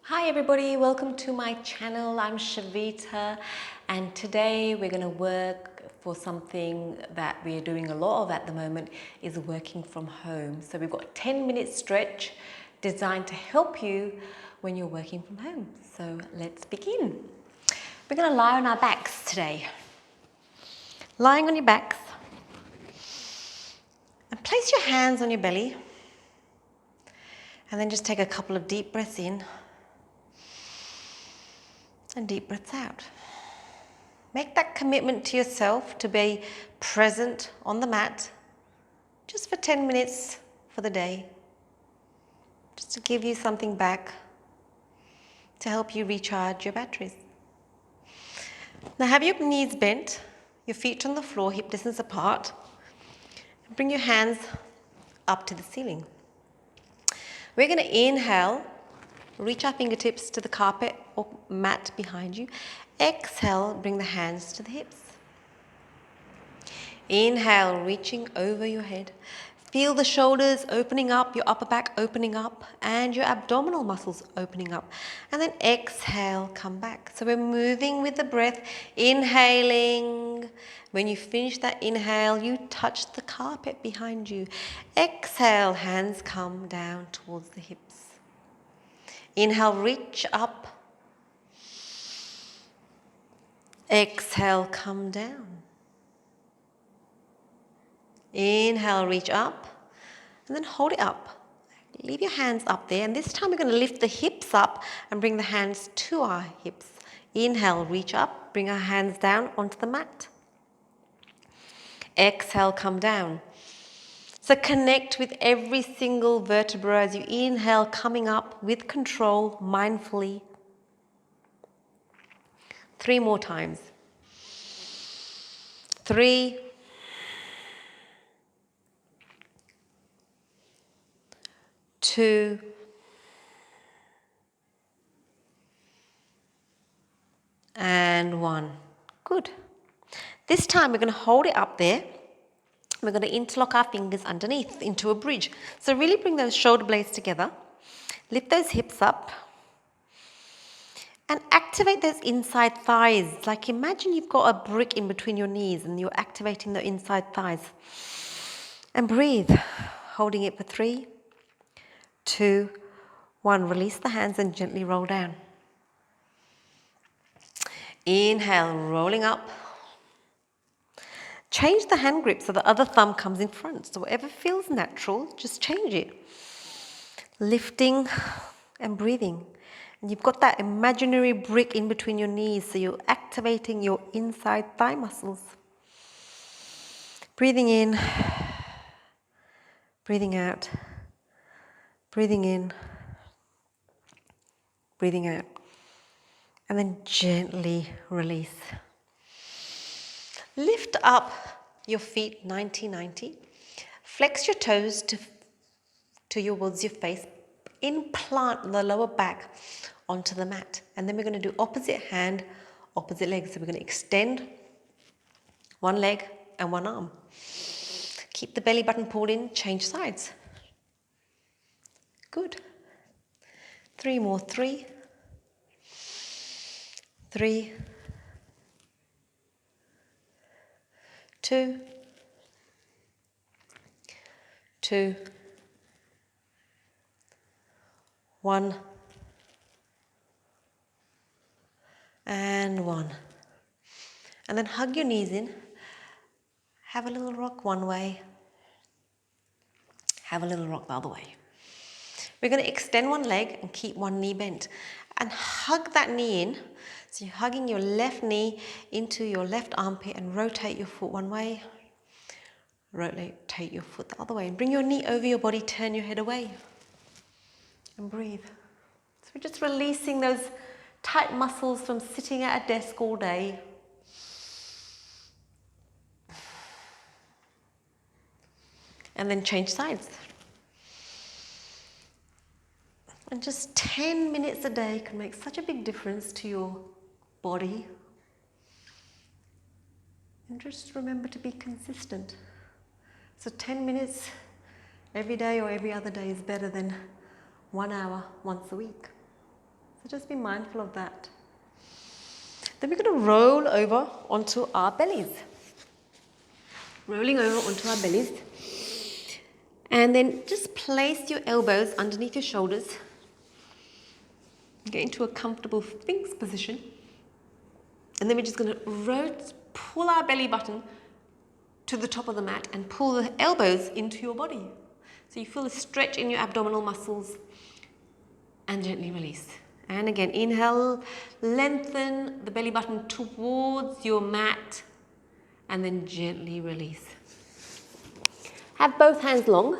Hi everybody, welcome to my channel. I'm Shavita and today we're going to work for something that we're doing a lot of at the moment is working from home. So we've got a 10-minute stretch designed to help you when you're working from home. So let's begin. We're going to lie on our backs today. Lying on your backs and place your hands on your belly and then just take a couple of deep breaths in and deep breaths out. Make that commitment to yourself to be present on the mat just for 10 minutes for the day, just to give you something back to help you recharge your batteries. Now have your knees bent, your feet on the floor, hip distance apart, and bring your hands up to the ceiling. We're going to inhale, reach our fingertips to the carpet or mat behind you. Exhale, bring the hands to the hips. Inhale, reaching over your head. Feel the shoulders opening up, your upper back opening up, and your abdominal muscles opening up. And then exhale, come back. So we're moving with the breath, inhaling. When you finish that inhale, you touch the carpet behind you. Exhale, hands come down towards the hips. Inhale, reach up. Exhale, come down. Inhale, reach up, and then hold it up. Leave your hands up there, and this time we're going to lift the hips up and bring the hands to our hips. Inhale, reach up, bring our hands down onto the mat. Exhale, come down. So connect with every single vertebra as you inhale, coming up with control, mindfully. 3 more times. 3, 2, and 1. Good. This time we're going to hold it up there. We're going to interlock our fingers underneath into a bridge. So really bring those shoulder blades together. Lift those hips up. And activate those inside thighs. Like imagine you've got a brick in between your knees and you're activating the inside thighs. And breathe. Holding it for 3, 2, 1. Release the hands and gently roll down. Inhale, rolling up. Change the hand grip so the other thumb comes in front. So whatever feels natural, just change it. Lifting and breathing. And you've got that imaginary brick in between your knees, so you're activating your inside thigh muscles. Breathing in, breathing out, breathing in, breathing out. And then gently release. Lift up your feet 90-90. Flex your toes towards your face. Implant the lower back onto the mat. And then we're going to do opposite hand, opposite leg. So we're going to extend one leg and one arm. Keep the belly button pulled in, change sides. Good. 3 more. 3, 3, 2, 2, 1, and 1. And then hug your knees in. Have a little rock one way. Have a little rock the other way. We're going to extend one leg and keep one knee bent. And hug that knee in. So you're hugging your left knee into your left armpit and rotate your foot one way. Rotate your foot the other way. And bring your knee over your body, turn your head away. And breathe. So we're just releasing those tight muscles from sitting at a desk all day. And then change sides. And just 10 minutes a day can make such a big difference to your body. And just remember to be consistent. So 10 minutes every day or every other day is better than 1 hour once a week. So just be mindful of that. Then we're going to roll over onto our bellies. Rolling over onto our bellies. And then just place your elbows underneath your shoulders. Get into a comfortable Sphinx position. And then we're just going to pull our belly button to the top of the mat and pull the elbows into your body. So you feel a stretch in your abdominal muscles and gently release. And again, inhale, lengthen the belly button towards your mat and then gently release. Have both hands long.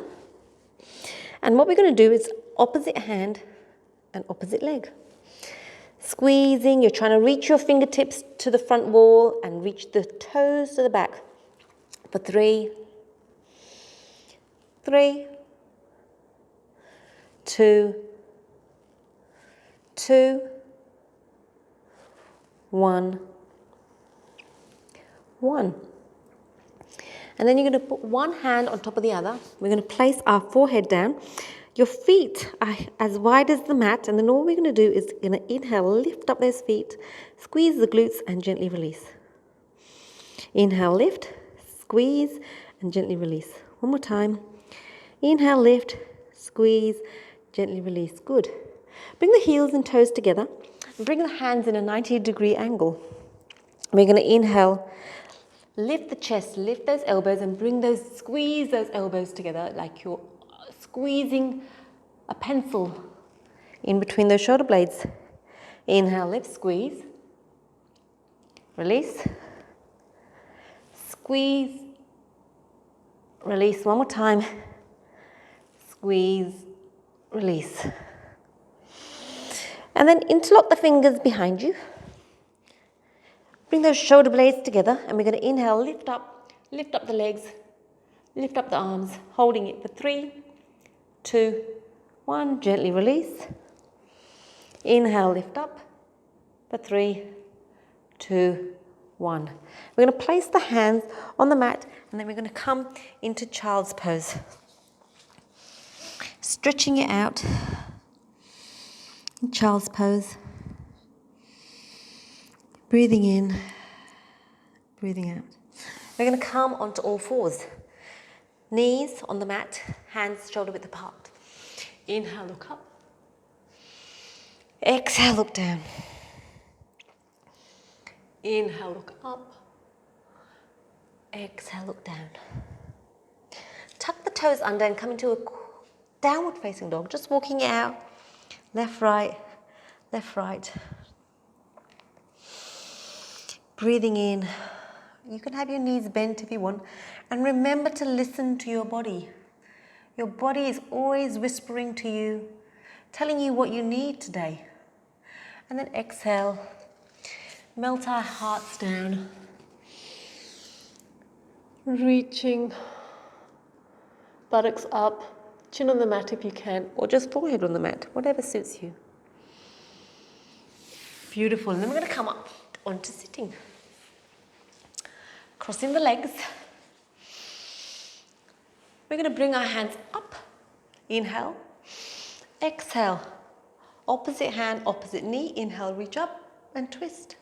And what we're going to do is opposite hand and opposite leg. Squeezing, you're trying to reach your fingertips to the front wall and reach the toes to the back. For 3, 2, 1. And then you're going to put one hand on top of the other. We're going to place our forehead down. Your feet are as wide as the mat, and then all we're going to do is going to inhale, lift up those feet, squeeze the glutes and gently release. Inhale, lift, squeeze and gently release. One more time. Inhale, lift, squeeze, gently release. Good. Bring the heels and toes together and bring the hands in a 90-degree angle. We're going to inhale, lift the chest, lift those elbows and squeeze those elbows together like you're squeezing a pencil in between those shoulder blades. Inhale, lift, squeeze, release, squeeze, release. One more time, squeeze, release. And then interlock the fingers behind you. Bring those shoulder blades together and we're going to inhale, lift up the legs, lift up the arms, holding it for 3, 2, 1, gently release. Inhale, lift up for 3, 2, 1. We're going to place the hands on the mat and then we're going to come into child's pose. Stretching it out in child's pose. Breathing in, breathing out. We're going to come onto all fours. Knees on the mat, hands shoulder width apart. Inhale, look up. Exhale, look down. Inhale, look up. Exhale, look down. Tuck the toes under and come into a downward facing dog. Just walking it out. Left, right, left, right. Breathing in. You can have your knees bent if you want. And remember to listen to your body. Your body is always whispering to you, telling you what you need today. And then exhale. Melt our hearts down. Reaching. Buttocks up. Chin on the mat if you can. Or just forehead on the mat. Whatever suits you. Beautiful. And then we're going to come up onto sitting. Crossing the legs. We're going to bring our hands up. Inhale. Exhale. Opposite hand, opposite knee. Inhale, reach up and twist.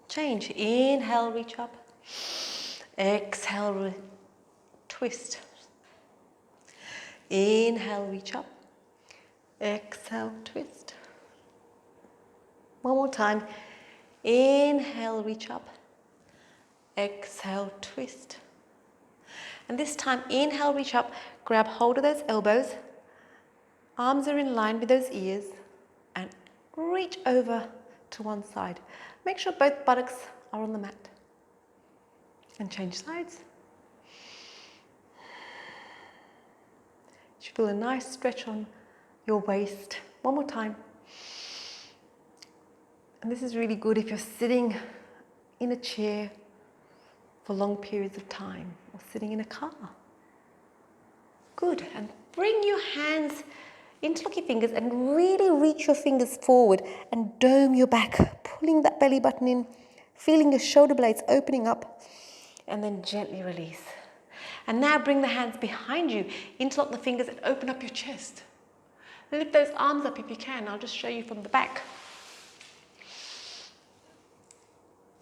Change. Inhale, reach up. Exhale, twist. Inhale, reach up. Exhale, twist. One more time. Inhale, reach up. Exhale, twist. And this time, inhale, reach up, grab hold of those elbows. Arms are in line with those ears. And reach over to one side. Make sure both buttocks are on the mat. And change sides. You should feel a nice stretch on your waist. One more time. And this is really good if you're sitting in a chair for long periods of time or sitting in a car. Good. And bring your hands, interlock your fingers and really reach your fingers forward and dome your back, pulling that belly button in, feeling your shoulder blades opening up and then gently release. And now bring the hands behind you, interlock the fingers and open up your chest. Lift those arms up if you can. I'll just show you from the back.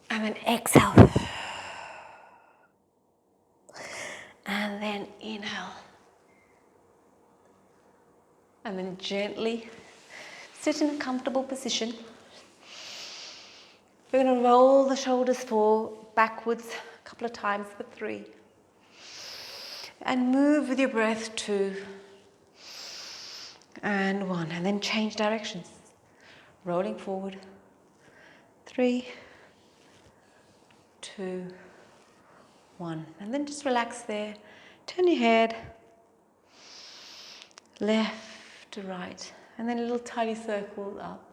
And then exhale. And then inhale. And then gently sit in a comfortable position. We're going to roll the shoulders backwards a couple of times for 3. And move with your breath 2. And 1. And then change directions. Rolling forward. 3, 2, 1. And then just relax there. Turn your head left to right. And then a little tiny circle up.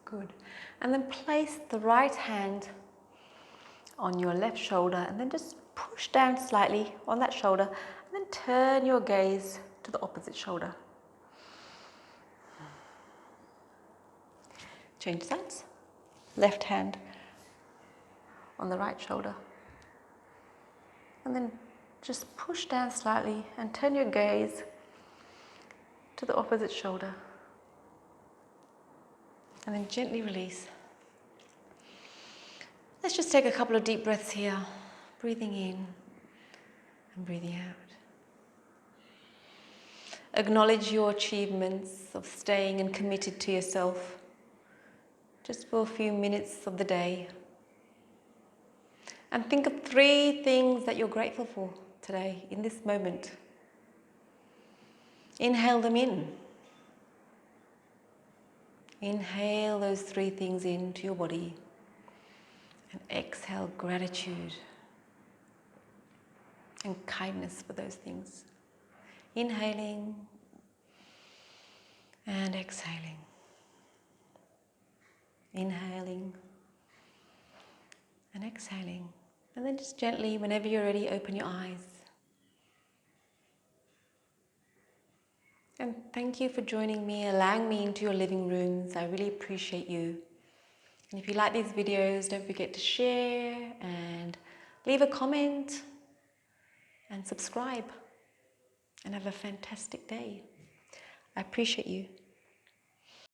Good. And then place the right hand on your left shoulder and then just push down slightly on that shoulder and then turn your gaze to the opposite shoulder. Change sides. Left hand on the right shoulder. And then just push down slightly and turn your gaze to the opposite shoulder. And then gently release. Let's just take a couple of deep breaths here. Breathing in and breathing out. Acknowledge your achievements of staying and committed to yourself just for a few minutes of the day. And think of 3 things that you're grateful for today in this moment. Inhale them in. Inhale those 3 things into your body. And exhale gratitude and kindness for those things. Inhaling and exhaling. Inhaling and exhaling. And then just gently, whenever you're ready, open your eyes. And thank you for joining me, allowing me into your living rooms. I really appreciate you. And if you like these videos, don't forget to share and leave a comment and subscribe. And have a fantastic day. I appreciate you.